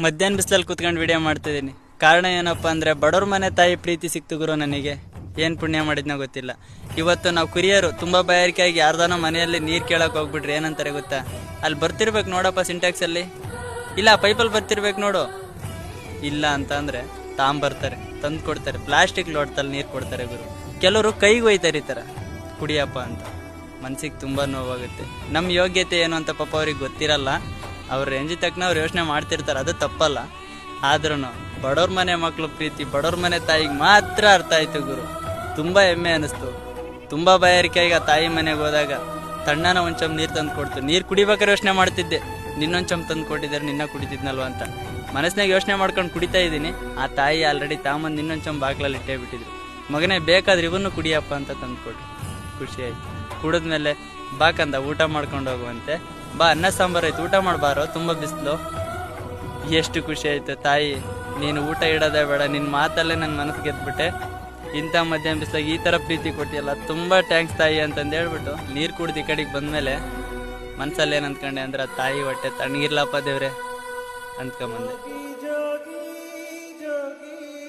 ಮಧ್ಯಾಹ್ನ ಬಿಸಿಲಲ್ಲಿ ಕುತ್ಕೊಂಡು ವಿಡಿಯೋ ಮಾಡ್ತಿದ್ದೀನಿ. ಕಾರಣ ಏನಪ್ಪ ಅಂದರೆ ಬಡವ್ರ ಮನೆ ತಾಯಿ ಪ್ರೀತಿ ಸಿಕ್ತು ಗುರು ನನಗೆ. ಏನು ಪುಣ್ಯ ಮಾಡಿದ್ನೋ ಗೊತ್ತಿಲ್ಲ. ಇವತ್ತು ನಾವು ಕುರಿಯರು ತುಂಬ ಬಾಯಾರಿಕೆಯಾಗಿ ಯಾರ್ದಾನೋ ಮನೆಯಲ್ಲಿ ನೀರು ಕೇಳೋಕೆ ಹೋಗ್ಬಿಟ್ರೆ ಏನಂತಾರೆ ಗೊತ್ತಾ? ಅಲ್ಲಿ ಬರ್ತಿರ್ಬೇಕು ನೋಡಪ್ಪ ಸಿಂಟ್ಯಾಕ್ಸಲ್ಲಿ, ಇಲ್ಲ ಪೈಪಲ್ಲಿ ಬರ್ತಿರ್ಬೇಕು ನೋಡು, ಇಲ್ಲ ಅಂತ ಅಂದರೆ ತಾಂಬರ್ತಾರೆ, ತಂದು ಕೊಡ್ತಾರೆ, ಪ್ಲಾಸ್ಟಿಕ್ ಲೋಟದಲ್ಲಿ ನೀರು ಕೊಡ್ತಾರೆ ಗುರು. ಕೆಲವರು ಕೈಗೆ ಒಯ್ತಾರೆ ಈ ಥರ ಕುಡಿಯಪ್ಪ ಅಂತ. ಮನ್ಸಿಗೆ ತುಂಬ ನೋವಾಗುತ್ತೆ. ನಮ್ಮ ಯೋಗ್ಯತೆ ಏನು ಅಂತ ಪಾಪ ಅವ್ರಿಗೆ ಗೊತ್ತಿರಲ್ಲ. ಅವ್ರ ರೇಂಜ್ ತಕ್ಕನವ್ರು ಯೋಚನೆ ಮಾಡ್ತಿರ್ತಾರೆ, ಅದು ತಪ್ಪಲ್ಲ. ಆದ್ರೂ ಬಡವ್ರ ಮನೆ ಮಕ್ಕಳು ಪ್ರೀತಿ ಬಡವ್ರ ಮನೆ ತಾಯಿಗೆ ಮಾತ್ರ ಅರ್ಥ ಆಯ್ತು ಗುರು. ತುಂಬ ಹೆಮ್ಮೆ ಅನ್ನಿಸ್ತು. ತುಂಬ ಬಾಯಾರಿಕೆಯಾಗಿ ಆ ತಾಯಿ ಮನೆಗೆ ಹೋದಾಗ ತಣ್ಣನ ಒಂದು ಚಮ್ ನೀರು ತಂದು ಕೊಡ್ತು. ನೀರು ಕುಡಿಬೇಕಾದ್ರೆ ಯೋಚನೆ ಮಾಡ್ತಿದ್ದೆ, ನಿನ್ನೊಂದು ಚಮ್ ತಂದು ಕೊಟ್ಟಿದ್ದಾರೆ, ನಿನ್ನ ಕುಡಿತಿದ್ನಲ್ವ ಅಂತ ಮನಸ್ಸಿನಾಗ ಯೋಚನೆ ಮಾಡ್ಕೊಂಡು ಕುಡಿತಾ ಇದ್ದೀನಿ. ಆ ತಾಯಿ ಆಲ್ರೆಡಿ ತಾಮಂದು ಇನ್ನೊಂದು ಚಮ್ ಬಾಗ್ಲಲ್ಲಿ ಇಟ್ಟೇ ಬಿಟ್ಟಿದ್ರು. ಮಗನೇ ಬೇಕಾದ್ರೆ ಇವನು ಕುಡಿಯಪ್ಪ ಅಂತ ತಂದು ಕೊಟ್ರು. ಖುಷಿ ಆಯ್ತು. ಕುಡಿದ್ಮೇಲೆ ಬಾಕಂದ ಊಟ ಮಾಡ್ಕೊಂಡು ಹೋಗುವಂತೆ, ಬಾ ಅನ್ನ ಸಾಂಬಾರು ಆಯ್ತು ಊಟ ಮಾಡಬಾರೋ, ತುಂಬ ಬಿಸಿಲು. ಎಷ್ಟು ಖುಷಿ ಆಯ್ತು. ತಾಯಿ ನೀನು ಊಟ ಇಡೋದೇ ಬೇಡ, ನಿನ್ನ ಮಾತಲ್ಲೇ ನನ್ನ ಮನಸ್ಸು ಗೆದ್ಬಿಟ್ಟೆ. ಇಂಥ ಮಧ್ಯಾಹ್ನ ಬಿಸಿಲಾಗಿ ಈ ಥರ ಪ್ರೀತಿ ಕೊಟ್ಟಿಯಲ್ಲ, ತುಂಬ ಟ್ಯಾಂಕ್ಸ್ ತಾಯಿ ಅಂತಂದು ಹೇಳ್ಬಿಟ್ಟು ನೀರು ಕುಡ್ದು ಈ ಕಡೆಗೆ ಬಂದಮೇಲೆ ಮನ್ಸಲ್ಲಿ ಏನು ಅಂದ್ಕೊಂಡೆ ಅಂದ್ರೆ, ತಾಯಿ ಹೊಟ್ಟೆ ತಣ್ಣಗಿರ್ಲಪ್ಪ ದೇವ್ರೆ ಅಂದ್ಕೊಂಬಂದೆ.